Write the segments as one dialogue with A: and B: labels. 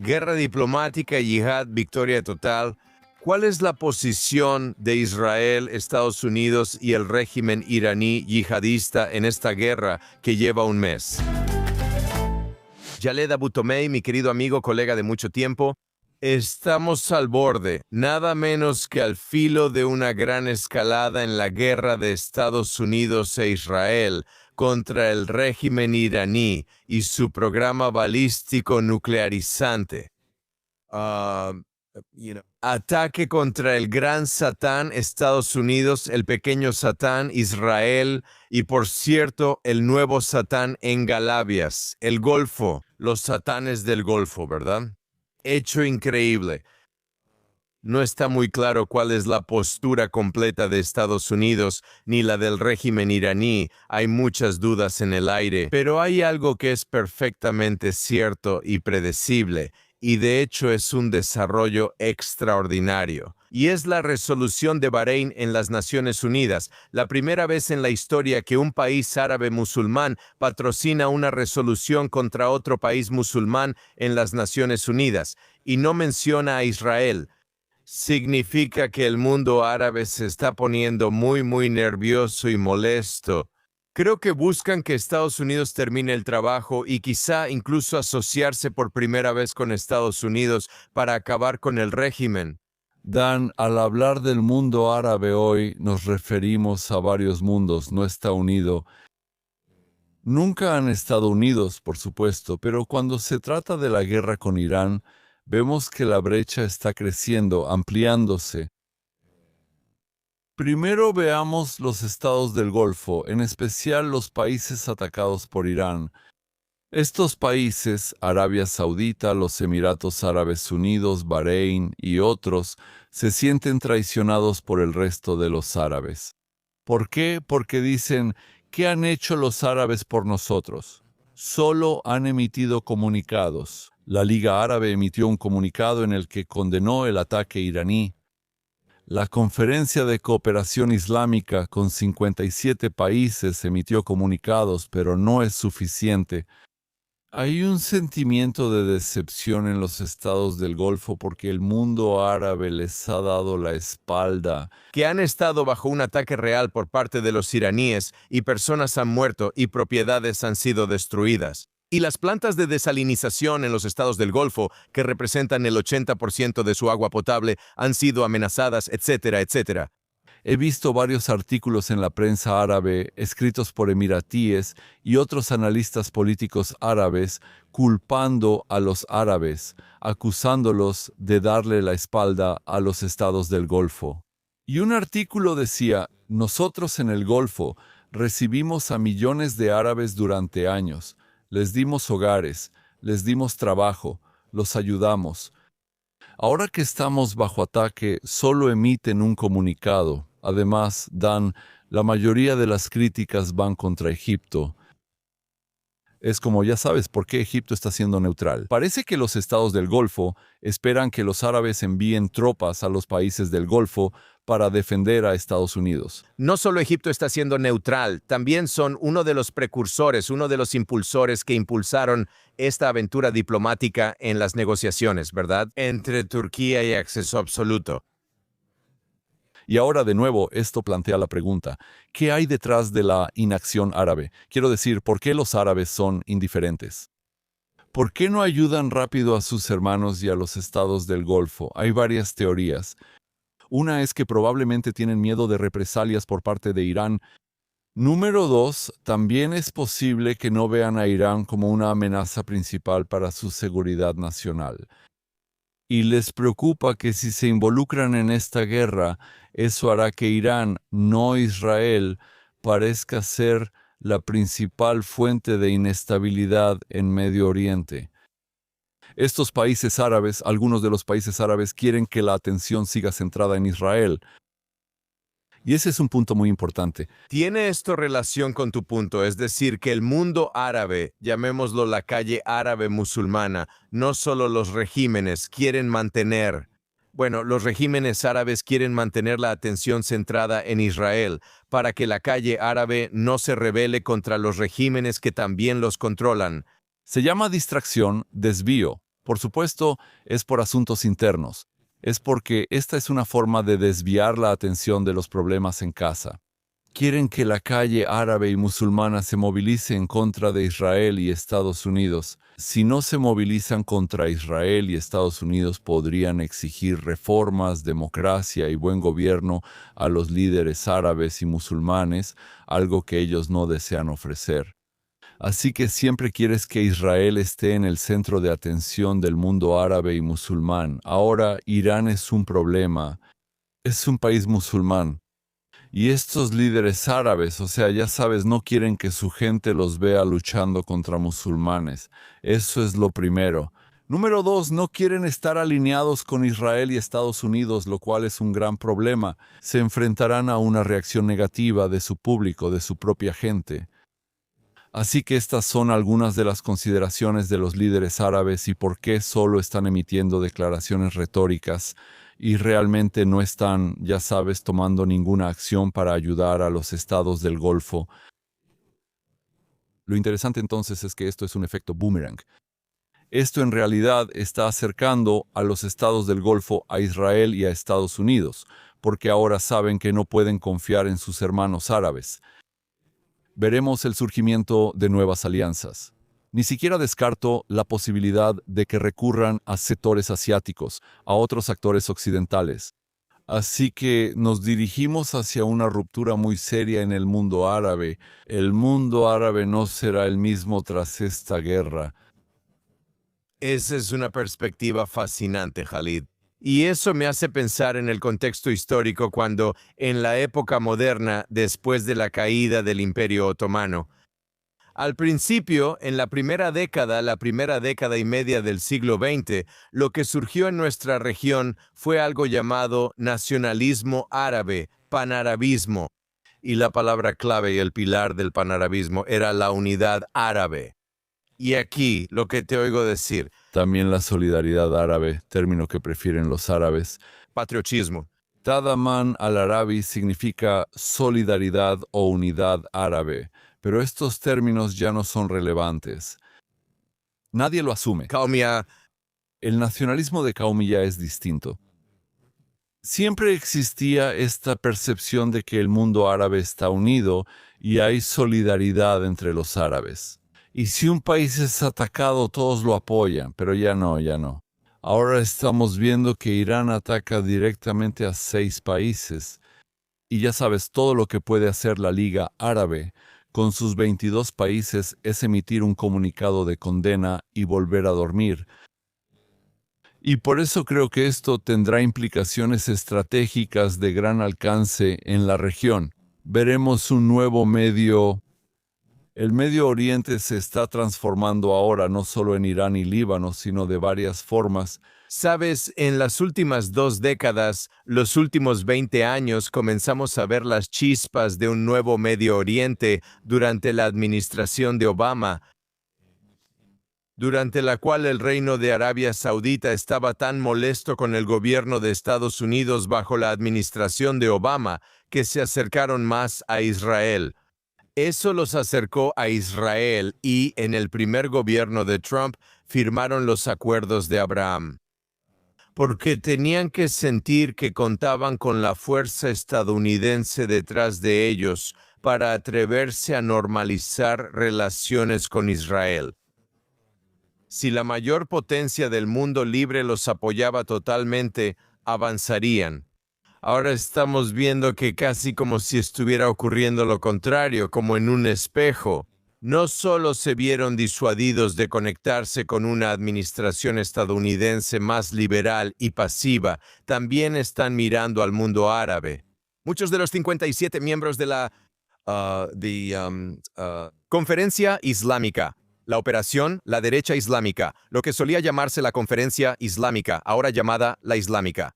A: Guerra diplomática, yihad, victoria total. ¿Cuál es la posición de Israel, Estados Unidos y el régimen iraní yihadista en esta guerra que lleva un mes? Khaled Abutomei, mi querido amigo, colega de mucho tiempo, estamos al borde, nada menos que al filo de una gran escalada en la guerra de Estados Unidos e Israel contra el régimen iraní y su programa balístico nuclearizante. Ataque contra el gran Satán, Estados Unidos, el pequeño Satán, Israel, y por cierto, el nuevo Satán en Galavias, el Golfo, los Satanes del Golfo, ¿verdad? Hecho increíble. No está muy claro cuál es la postura completa de Estados Unidos ni la del régimen iraní. Hay muchas dudas en el aire, pero hay algo que es perfectamente cierto y predecible, y de hecho es un desarrollo extraordinario. Y es la resolución de Bahrein en las Naciones Unidas, la primera vez en la historia que un país árabe musulmán patrocina una resolución contra otro país musulmán en las Naciones Unidas, y no menciona a Israel. Significa que el mundo árabe se está poniendo muy nervioso y molesto. Creo que buscan que Estados Unidos termine el trabajo y quizá incluso asociarse por primera vez con Estados Unidos para acabar con el régimen.
B: Dan, al hablar del mundo árabe hoy, nos referimos a varios mundos, no está unido. Nunca han estado unidos, por supuesto, pero cuando se trata de la guerra con Irán, vemos que la brecha está creciendo, ampliándose. Primero veamos los estados del Golfo, en especial los países atacados por Irán. Estos países, Arabia Saudita, los Emiratos Árabes Unidos, Bahrein y otros, se sienten traicionados por el resto de los árabes. ¿Por qué? Porque dicen, ¿qué han hecho los árabes por nosotros? Solo han emitido comunicados. La Liga Árabe emitió un comunicado en el que condenó el ataque iraní. La Conferencia de Cooperación Islámica, con 57 países, emitió comunicados, pero no es suficiente. Hay un sentimiento de decepción en los estados del Golfo porque el mundo árabe les ha dado la espalda.
A: Que han estado bajo un ataque real por parte de los iraníes y personas han muerto y propiedades han sido destruidas. Y las plantas de desalinización en los estados del Golfo, que representan el 80% de su agua potable, han sido amenazadas, etcétera, etcétera.
B: He visto varios artículos en la prensa árabe, escritos por emiratíes y otros analistas políticos árabes, culpando a los árabes, acusándolos de darle la espalda a los estados del Golfo. Y un artículo decía, nosotros en el Golfo recibimos a millones de árabes durante años, les dimos hogares, les dimos trabajo, los ayudamos. Ahora que estamos bajo ataque, solo emiten un comunicado. Además, Dan, la mayoría de las críticas van contra Egipto. Es como ya sabes por qué Egipto está siendo neutral. Parece que los estados del Golfo esperan que los árabes envíen tropas a los países del Golfo para defender a Estados Unidos.
A: No solo Egipto está siendo neutral, también son uno de los precursores, uno de los impulsores que impulsaron esta aventura diplomática en las negociaciones, ¿verdad? Entre Turquía y acceso absoluto.
B: Y ahora de nuevo esto plantea la pregunta, ¿qué hay detrás de la inacción árabe? Quiero decir, ¿por qué los árabes son indiferentes? ¿Por qué no ayudan rápido a sus hermanos y a los estados del Golfo? Hay varias teorías. Una es que probablemente tienen miedo de represalias por parte de Irán. Número 2, también es posible que no vean a Irán como una amenaza principal para su seguridad nacional. Y les preocupa que si se involucran en esta guerra, eso hará que Irán, no Israel, parezca ser la principal fuente de inestabilidad en Medio Oriente. Estos países árabes, algunos de los países árabes, quieren que la atención siga centrada en Israel. Y ese es un punto muy importante.
A: ¿Tiene esto relación con tu punto? Es decir, que el mundo árabe, llamémoslo la calle árabe musulmana, no solo los regímenes quieren mantener, los regímenes árabes quieren mantener la atención centrada en Israel para que la calle árabe no se rebele contra los regímenes que también los controlan.
B: Se llama distracción, desvío. Por supuesto, es por asuntos internos. Es porque esta es una forma de desviar la atención de los problemas en casa. Quieren que la calle árabe y musulmana se movilice en contra de Israel y Estados Unidos. Si no se movilizan contra Israel y Estados Unidos, podrían exigir reformas, democracia y buen gobierno a los líderes árabes y musulmanes, algo que ellos no desean ofrecer. Así que siempre quieres que Israel esté en el centro de atención del mundo árabe y musulmán. Ahora Irán es un problema. Es un país musulmán. Y estos líderes árabes, o sea, ya sabes, no quieren que su gente los vea luchando contra musulmanes. Eso es lo primero. Número dos, no quieren estar alineados con Israel y Estados Unidos, lo cual es un gran problema. Se enfrentarán a una reacción negativa de su público, de su propia gente. Así que estas son algunas de las consideraciones de los líderes árabes y por qué solo están emitiendo declaraciones retóricas y realmente no están, ya sabes, tomando ninguna acción para ayudar a los estados del Golfo. Lo interesante entonces es que esto es un efecto boomerang. Esto en realidad está acercando a los estados del Golfo a Israel y a Estados Unidos, porque ahora saben que no pueden confiar en sus hermanos árabes. Veremos el surgimiento de nuevas alianzas. Ni siquiera descarto la posibilidad de que recurran a sectores asiáticos, a otros actores occidentales. Así que nos dirigimos hacia una ruptura muy seria en el mundo árabe. El mundo árabe no será el mismo tras esta guerra.
A: Esa es una perspectiva fascinante, Khalid. Y eso me hace pensar en el contexto histórico cuando, en la época moderna, después de la caída del Imperio Otomano, al principio, en la primera década y media del siglo XX, lo que surgió en nuestra región fue algo llamado nacionalismo árabe, panarabismo. Y la palabra clave y el pilar del panarabismo era la unidad árabe. Y aquí lo que te oigo decir,
B: También la solidaridad árabe, término que prefieren los árabes.
A: patriotismo.
B: Tadaman al-Arabi significa solidaridad o unidad árabe, pero estos términos ya no son relevantes. Nadie lo asume.
A: Qaumiyya.
B: El nacionalismo de Qaumiyya es distinto. Siempre existía esta percepción de que el mundo árabe está unido y hay solidaridad entre los árabes. Y si un país es atacado, todos lo apoyan, pero ya no. Ahora estamos viendo que Irán ataca directamente a 6 países. Y ya sabes, todo lo que puede hacer la Liga Árabe con sus 22 países es emitir un comunicado de condena y volver a dormir. Y por eso creo que esto tendrá implicaciones estratégicas de gran alcance en la región. Veremos un nuevo medio. El Medio Oriente se está transformando ahora no solo en Irán y Líbano, sino de varias formas.
A: Sabes, en las últimas 2 décadas, los últimos 20 años, comenzamos a ver las chispas de un nuevo Medio Oriente durante la administración de Obama, durante la cual el Reino de Arabia Saudita estaba tan molesto con el gobierno de Estados Unidos bajo la administración de Obama que se acercaron más a Israel. Eso los acercó a Israel y, en el primer gobierno de Trump, firmaron los acuerdos de Abraham. Porque tenían que sentir que contaban con la fuerza estadounidense detrás de ellos para atreverse a normalizar relaciones con Israel. Si la mayor potencia del mundo libre los apoyaba totalmente, avanzarían. Ahora estamos viendo que casi como si estuviera ocurriendo lo contrario, como en un espejo. No solo se vieron disuadidos de conectarse con una administración estadounidense más liberal y pasiva, también están mirando al mundo árabe. Muchos de los 57 miembros de la Conferencia Islámica, la operación La Derecha Islámica, lo que solía llamarse la Conferencia Islámica, ahora llamada la Islámica.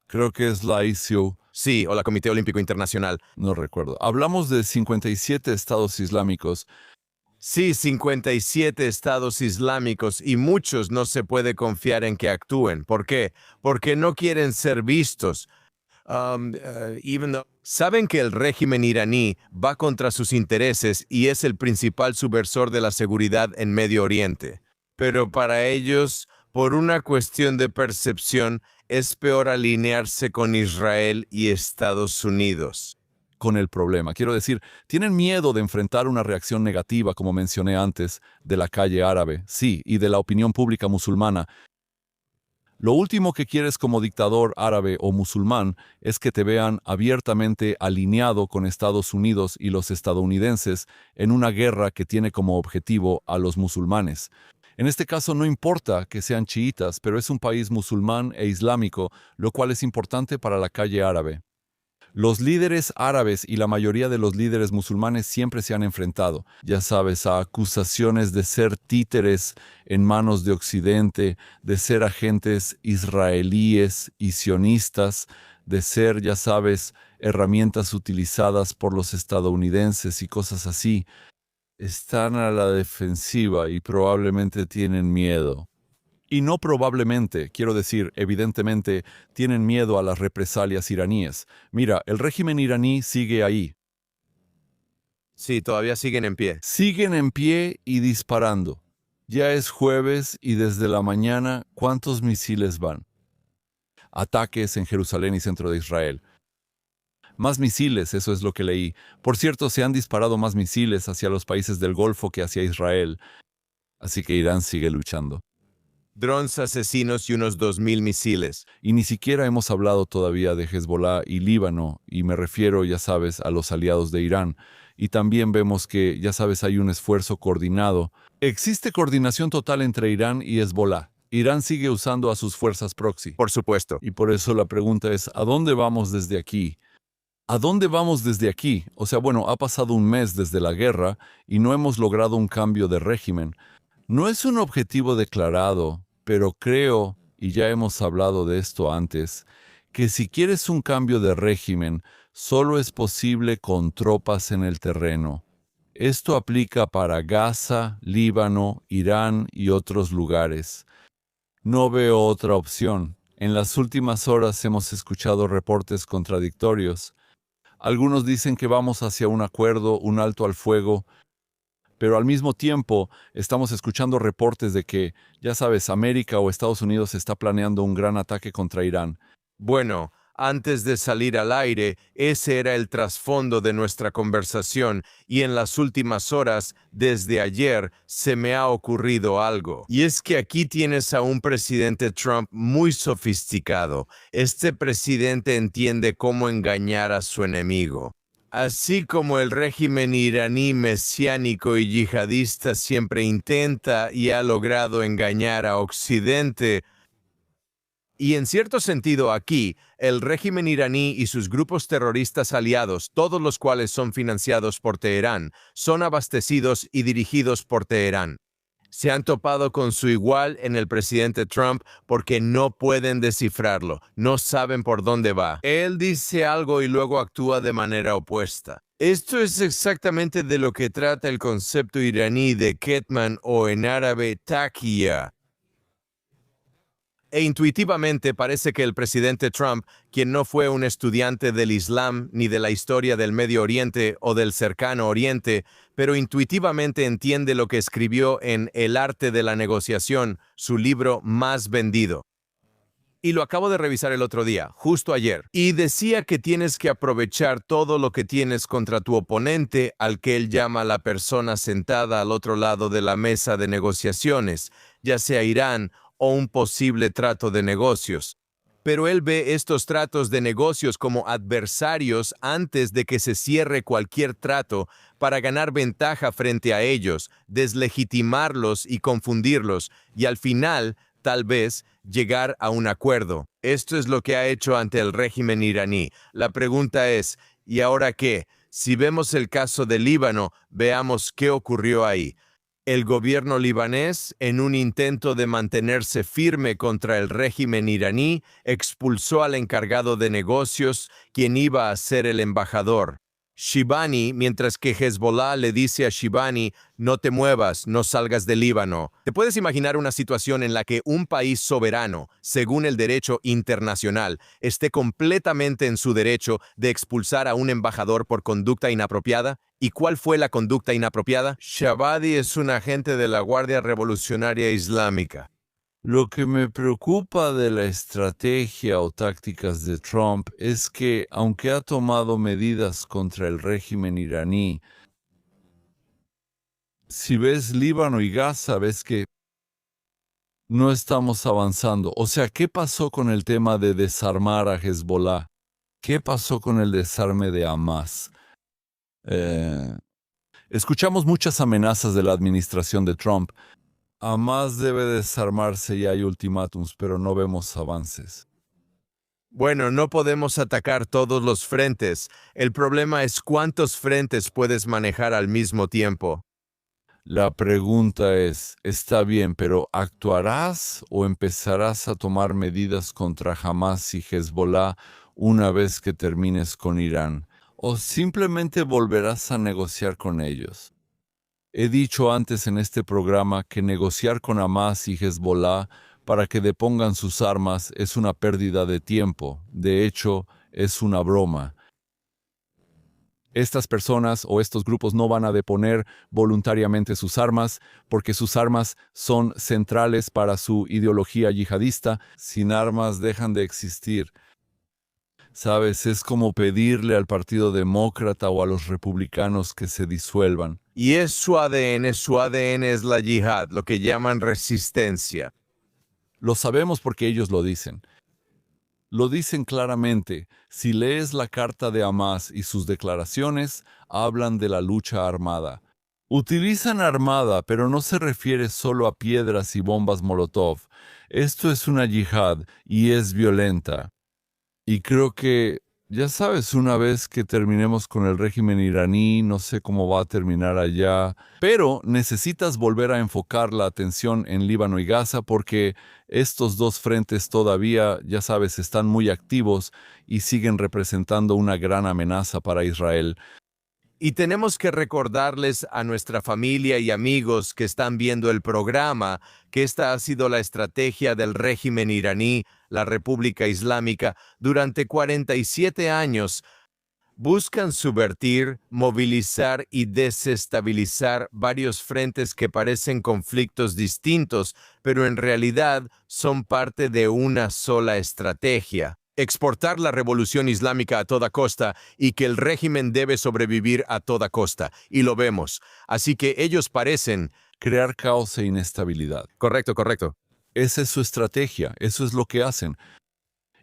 B: Creo que es la ICO,
A: Sí, o la Comité Olímpico Internacional.
B: no recuerdo. Hablamos de 57 estados islámicos.
A: Sí, 57 estados islámicos y muchos no se puede confiar en que actúen. ¿Por qué? Porque no quieren ser vistos. Saben que el régimen iraní va contra sus intereses y es el principal subversor de la seguridad en Medio Oriente. pero para ellos, por una cuestión de percepción, es peor alinearse con Israel y Estados Unidos.
B: Con el problema. Quiero decir, tienen miedo de enfrentar una reacción negativa, como mencioné antes, de la calle árabe, sí, y de la opinión pública musulmana. Lo último que quieres como dictador árabe o musulmán es que te vean abiertamente alineado con Estados Unidos y los estadounidenses en una guerra que tiene como objetivo a los musulmanes. En este caso no importa que sean chiitas, pero es un país musulmán e islámico, lo cual es importante para la calle árabe. Los líderes árabes y la mayoría de los líderes musulmanes siempre se han enfrentado, ya sabes, a acusaciones de ser títeres en manos de Occidente, de ser agentes israelíes y sionistas, de ser, ya sabes, herramientas utilizadas por los estadounidenses y cosas así. Están a la defensiva y probablemente tienen miedo. Y no probablemente, quiero decir, evidentemente, tienen miedo a las represalias iraníes. Mira, el régimen iraní sigue ahí.
A: Sí, todavía siguen en pie.
B: Siguen en pie y disparando. Ya es jueves y desde la mañana, ¿cuántos misiles van? Ataques en Jerusalén y centro de Israel. Más misiles, eso es lo que leí. Por cierto, se han disparado más misiles hacia los países del Golfo que hacia Israel. Así que Irán sigue luchando.
A: Drones asesinos y unos 2.000 misiles.
B: Y ni siquiera hemos hablado todavía de Hezbollah y Líbano, y me refiero, ya sabes, a los aliados de Irán. Y también vemos que, ya sabes, hay un esfuerzo coordinado. Existe coordinación total entre Irán y Hezbollah. Irán sigue usando a sus fuerzas proxy.
A: Por supuesto.
B: Y por eso la pregunta es, ¿a dónde vamos desde aquí? ¿A dónde vamos desde aquí? O sea, bueno, ha pasado un mes desde la guerra y no hemos logrado un cambio de régimen. No es un objetivo declarado, pero creo, y ya hemos hablado de esto antes, que si quieres un cambio de régimen, solo es posible con tropas en el terreno. Esto aplica para Gaza, Líbano, Irán y otros lugares. No veo otra opción. En las últimas horas hemos escuchado reportes contradictorios. Algunos dicen que vamos hacia un acuerdo, un alto al fuego, pero al mismo tiempo estamos escuchando reportes de que, ya sabes, América o Estados Unidos está planeando un gran ataque contra Irán.
A: Bueno, antes de salir al aire, ese era el trasfondo de nuestra conversación y en las últimas horas, desde ayer, se me ha ocurrido algo. Y es que aquí tienes a un presidente Trump muy sofisticado. Este presidente entiende cómo engañar a su enemigo. Así como el régimen iraní mesiánico y yihadista siempre intenta y ha logrado engañar a Occidente, y en cierto sentido aquí, el régimen iraní y sus grupos terroristas aliados, todos los cuales son financiados por Teherán, son abastecidos y dirigidos por Teherán. Se han topado con su igual en el presidente Trump porque no pueden descifrarlo, no saben por dónde va. Él dice algo y luego actúa de manera opuesta. Esto es exactamente de lo que trata el concepto iraní de Ketman o en árabe Taqiyya. E intuitivamente parece que el presidente Trump, quien no fue un estudiante del Islam ni de la historia del Medio Oriente o del Cercano Oriente, pero intuitivamente entiende lo que escribió en El arte de la negociación, su libro más vendido. Y lo acabo de revisar el otro día, justo ayer, y decía que tienes que aprovechar todo lo que tienes contra tu oponente, al que él llama la persona sentada al otro lado de la mesa de negociaciones, ya sea Irán o un posible trato de negocios. Pero él ve estos tratos de negocios como adversarios antes de que se cierre cualquier trato para ganar ventaja frente a ellos, deslegitimarlos y confundirlos, y al final, tal vez, llegar a un acuerdo. Esto es lo que ha hecho ante el régimen iraní. La pregunta es, ¿y ahora qué? Si vemos el caso de Líbano, veamos qué ocurrió ahí. El gobierno libanés, en un intento de mantenerse firme contra el régimen iraní, expulsó al encargado de negocios, quien iba a ser el embajador. Shibani, mientras que Hezbollah le dice a Shibani, no te muevas, no salgas del Líbano. ¿Te puedes imaginar una situación en la que un país soberano, según el derecho internacional, esté completamente en su derecho de expulsar a un embajador por conducta inapropiada? ¿Y cuál fue la conducta inapropiada? Shabadi es un agente de la Guardia Revolucionaria Islámica.
B: Lo que me preocupa de la estrategia o tácticas de Trump es que, aunque ha tomado medidas contra el régimen iraní, si ves Líbano y Gaza, ves que no estamos avanzando. O sea, ¿qué pasó con el tema de desarmar a Hezbollah? ¿Qué pasó con el desarme de Hamas? Escuchamos muchas amenazas de la administración de Trump. Hamas debe desarmarse y hay ultimátums, pero no vemos avances.
A: Bueno, no podemos atacar todos los frentes. El problema es cuántos frentes puedes manejar al mismo tiempo.
B: La pregunta es, está bien, pero ¿actuarás o empezarás a tomar medidas contra Hamas y Hezbollah una vez que termines con Irán? ¿O simplemente volverás a negociar con ellos? He dicho antes en este programa que negociar con Hamas y Hezbollah para que depongan sus armas es una pérdida de tiempo. De hecho, es una broma. Estas personas o estos grupos no van a deponer voluntariamente sus armas porque sus armas son centrales para su ideología yihadista. Sin armas dejan de existir. ¿Sabes? Es como pedirle al Partido Demócrata o a los republicanos que se disuelvan.
A: Y es su ADN es la yihad, lo que llaman resistencia.
B: Lo sabemos porque ellos lo dicen. Lo dicen claramente. Si lees la carta de Hamas y sus declaraciones, hablan de la lucha armada. Utilizan armada, pero no se refiere solo a piedras y bombas Molotov. Esto es una yihad y es violenta. Y creo que, ya sabes, una vez que terminemos con el régimen iraní, no sé cómo va a terminar allá, pero necesitas volver a enfocar la atención en Líbano y Gaza porque estos dos frentes todavía, ya sabes, están muy activos y siguen representando una gran amenaza para Israel.
A: Y tenemos que recordarles a nuestra familia y amigos que están viendo el programa que esta ha sido la estrategia del régimen iraní, la República Islámica, durante 47 años. Buscan subvertir, movilizar y desestabilizar varios frentes que parecen conflictos distintos, pero en realidad son parte de una sola estrategia. Exportar la revolución islámica a toda costa y que el régimen debe sobrevivir a toda costa. Y lo vemos. Así que ellos parecen
B: Crear caos e inestabilidad.
A: Correcto, correcto.
B: Esa es su estrategia, eso es lo que hacen.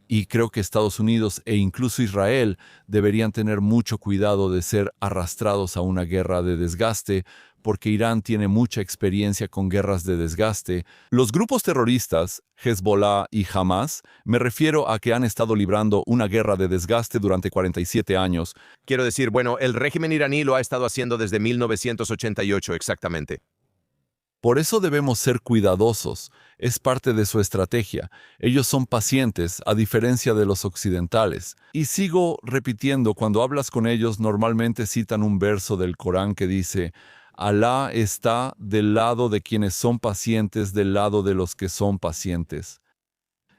B: Y creo que Estados Unidos e incluso Israel deberían tener mucho cuidado de ser arrastrados a una guerra de desgaste, porque Irán tiene mucha experiencia con guerras de desgaste. Los grupos terroristas, Hezbollah y Hamas, me refiero a que han estado librando una guerra de desgaste durante 47 años.
A: Quiero decir, bueno, el régimen iraní lo ha estado haciendo desde 1988 exactamente.
B: Por eso debemos ser cuidadosos. Es parte de su estrategia. Ellos son pacientes, a diferencia de los occidentales. Y sigo repitiendo, cuando hablas con ellos, normalmente citan un verso del Corán que dice: Alá está del lado de quienes son pacientes, del lado de los que son pacientes.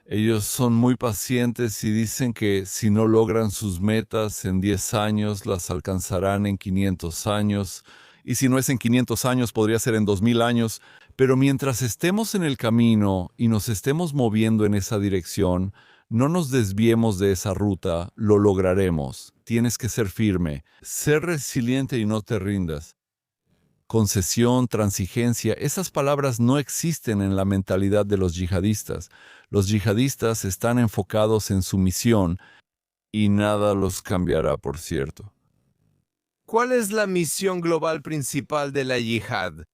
B: Ellos son muy pacientes y dicen que si no logran sus metas en 10 años, las alcanzarán en 500 años. Y si no es en 500 años, podría ser en 2000 años. Pero mientras estemos en el camino y nos estemos moviendo en esa dirección, no nos desviemos de esa ruta, lo lograremos. Tienes que ser firme, ser resiliente y no te rindas. Concesión, transigencia, esas palabras no existen en la mentalidad de los yihadistas. Los yihadistas están enfocados en su misión y nada los cambiará, por cierto.
A: ¿Cuál es la misión global principal de la yihad?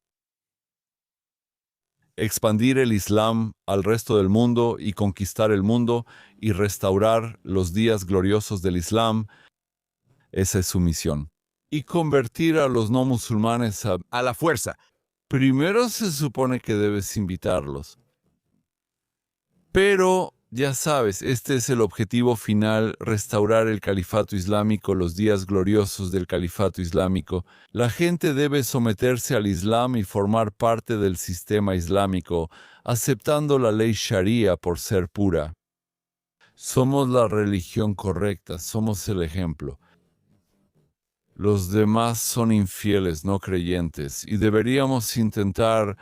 B: Expandir el Islam al resto del mundo y conquistar el mundo y restaurar los días gloriosos del Islam. Esa es su misión. Y convertir a los no musulmanes
A: A la fuerza.
B: Primero se supone que debes invitarlos. Pero Ya sabes, este es el objetivo final, restaurar el califato islámico, los días gloriosos del califato islámico. La gente debe someterse al Islam y formar parte del sistema islámico, aceptando la ley Sharia por ser pura. Somos la religión correcta, somos el ejemplo. Los demás son infieles, no creyentes, y deberíamos intentar.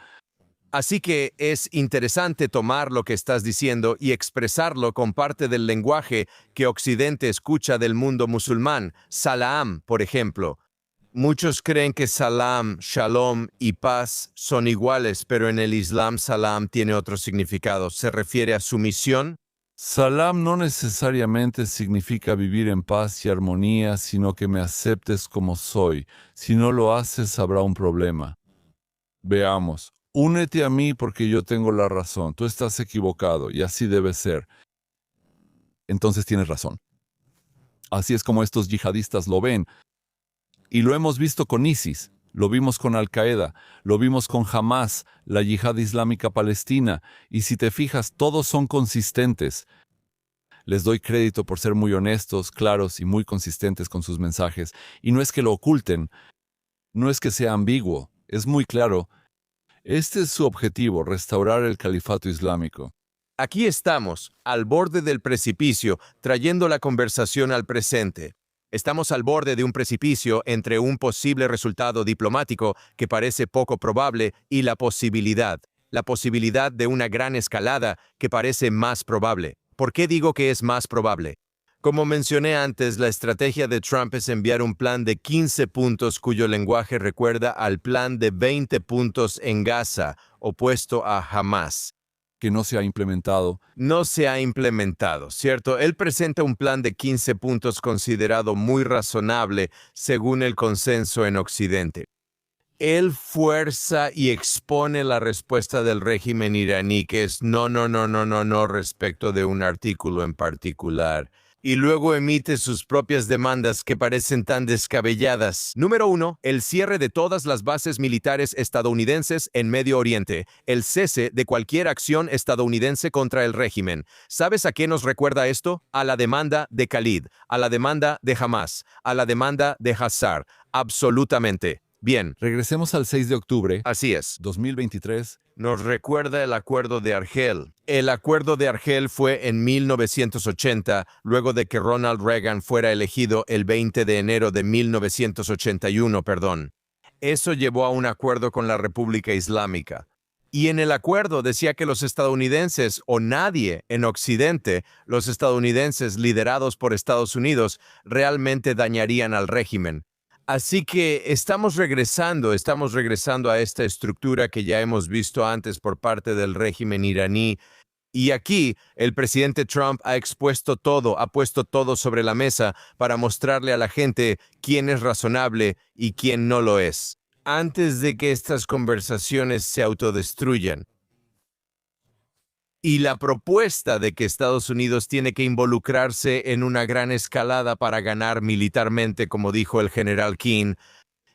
A: Así que es interesante tomar lo que estás diciendo y expresarlo con parte del lenguaje que Occidente escucha del mundo musulmán. Salam, por ejemplo. Muchos creen que salam, shalom y paz son iguales, pero en el Islam salam tiene otro significado. ¿Se refiere a sumisión?
B: Salam no necesariamente significa vivir en paz y armonía, sino que me aceptes como soy. Si no lo haces, habrá un problema. Veamos. Únete a mí porque yo tengo la razón. Tú estás equivocado y así debe ser. Entonces tienes razón. Así es como estos yihadistas lo ven. Y lo hemos visto con ISIS, lo vimos con Al-Qaeda, lo vimos con Hamas, la yihad islámica palestina. Y si te fijas, todos son consistentes. Les doy crédito por ser muy honestos, claros y muy consistentes con sus mensajes. Y no es que lo oculten, no es que sea ambiguo, es muy claro. Este es su objetivo, restaurar el califato islámico.
A: Aquí estamos, al borde del precipicio, trayendo la conversación al presente. Estamos al borde de un precipicio entre un posible resultado diplomático que parece poco probable y la posibilidad de una gran escalada que parece más probable. ¿Por qué digo que es más probable? Como mencioné antes, la estrategia de Trump es enviar un plan de 15 puntos cuyo lenguaje recuerda al plan de 20 puntos en Gaza, opuesto a Hamas.
B: Que no se ha implementado.
A: No se ha implementado, ¿cierto? Él presenta un plan de 15 puntos considerado muy razonable según el consenso en Occidente. Él fuerza y expone la respuesta del régimen iraní, que es no respecto de un artículo en particular. Y luego emite sus propias demandas que parecen tan descabelladas. Número 1. El cierre de todas las bases militares estadounidenses en Medio Oriente. El cese de cualquier acción estadounidense contra el régimen. ¿Sabes a qué nos recuerda esto? A la demanda de Khalid, a la demanda de Hamas, a la demanda de Hassar. Absolutamente. Bien.
B: Regresemos al 6 de octubre.
A: Así es.
B: 2023.
A: Nos recuerda el Acuerdo de Argel. El Acuerdo de Argel fue en 1980, luego de que Ronald Reagan fuera elegido el 20 de enero de 1981, Eso llevó a un acuerdo con la República Islámica. Y en el acuerdo decía que los estadounidenses, o nadie en Occidente, los estadounidenses liderados por Estados Unidos, realmente dañarían al régimen. Así que estamos regresando a esta estructura que ya hemos visto antes por parte del régimen iraní. Y aquí el presidente Trump ha puesto todo sobre la mesa para mostrarle a la gente quién es razonable y quién no lo es, antes de que estas conversaciones se autodestruyan. Y la propuesta de que Estados Unidos tiene que involucrarse en una gran escalada para ganar militarmente, como dijo el general King.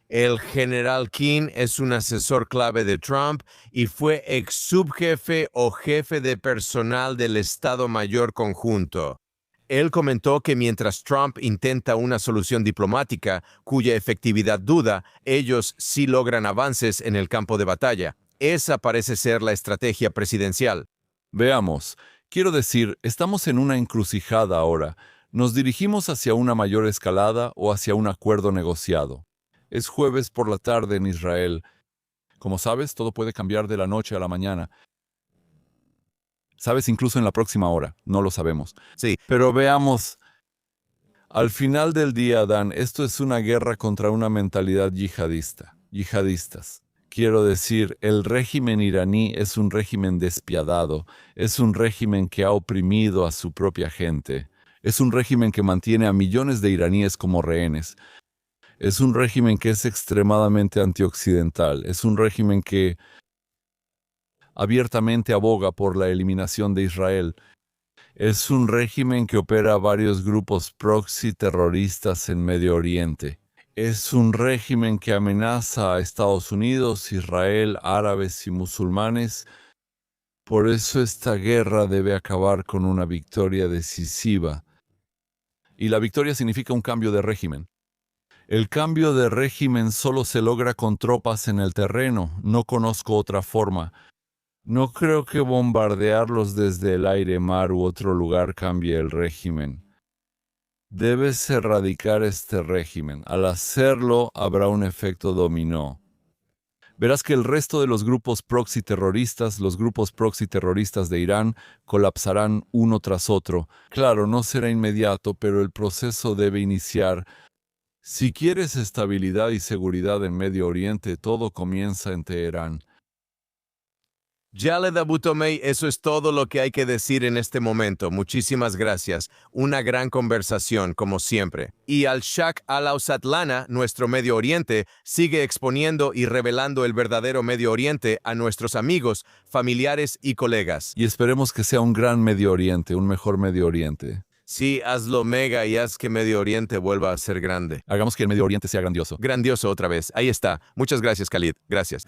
A: El general King es un asesor clave de Trump y fue ex subjefe o jefe de personal del Estado Mayor Conjunto. Él comentó que mientras Trump intenta una solución diplomática cuya efectividad duda, ellos sí logran avances en el campo de batalla. Esa parece ser la estrategia presidencial.
B: Veamos. Quiero decir, estamos en una encrucijada ahora. ¿Nos dirigimos hacia una mayor escalada o hacia un acuerdo negociado? Es jueves por la tarde en Israel. Como sabes, todo puede cambiar de la noche a la mañana. Sabes, incluso en la próxima hora. No lo sabemos.
A: Sí.
B: Pero veamos. Al final del día, Dan, esto es una guerra contra una mentalidad yihadista. Yihadistas. Quiero decir, el régimen iraní es un régimen despiadado, es un régimen que ha oprimido a su propia gente, es un régimen que mantiene a millones de iraníes como rehenes, es un régimen que es extremadamente antioccidental, es un régimen que abiertamente aboga por la eliminación de Israel, es un régimen que opera varios grupos proxy terroristas en Medio Oriente. Es un régimen que amenaza a Estados Unidos, Israel, árabes y musulmanes. Por eso esta guerra debe acabar con una victoria decisiva. Y la victoria significa un cambio de régimen. El cambio de régimen solo se logra con tropas en el terreno. No conozco otra forma. No creo que bombardearlos desde el aire, mar u otro lugar cambie el régimen. Debes erradicar este régimen. Al hacerlo, habrá un efecto dominó. Verás que el resto de los grupos proxy terroristas de Irán, colapsarán uno tras otro. Claro, no será inmediato, pero el proceso debe iniciar. Si quieres estabilidad y seguridad en Medio Oriente, todo comienza en Teherán.
A: Jaled Abu Tomei, eso es todo lo que hay que decir en este momento. Muchísimas gracias. Una gran conversación, como siempre. Y al-Shaq al-Ausatlana, nuestro Medio Oriente, sigue exponiendo y revelando el verdadero Medio Oriente a nuestros amigos, familiares y colegas.
B: Y esperemos que sea un gran Medio Oriente, un mejor Medio Oriente.
A: Sí, hazlo mega y haz que Medio Oriente vuelva a ser grande.
B: Hagamos que el Medio Oriente sea grandioso.
A: Grandioso otra vez. Ahí está. Muchas gracias, Khalid. Gracias.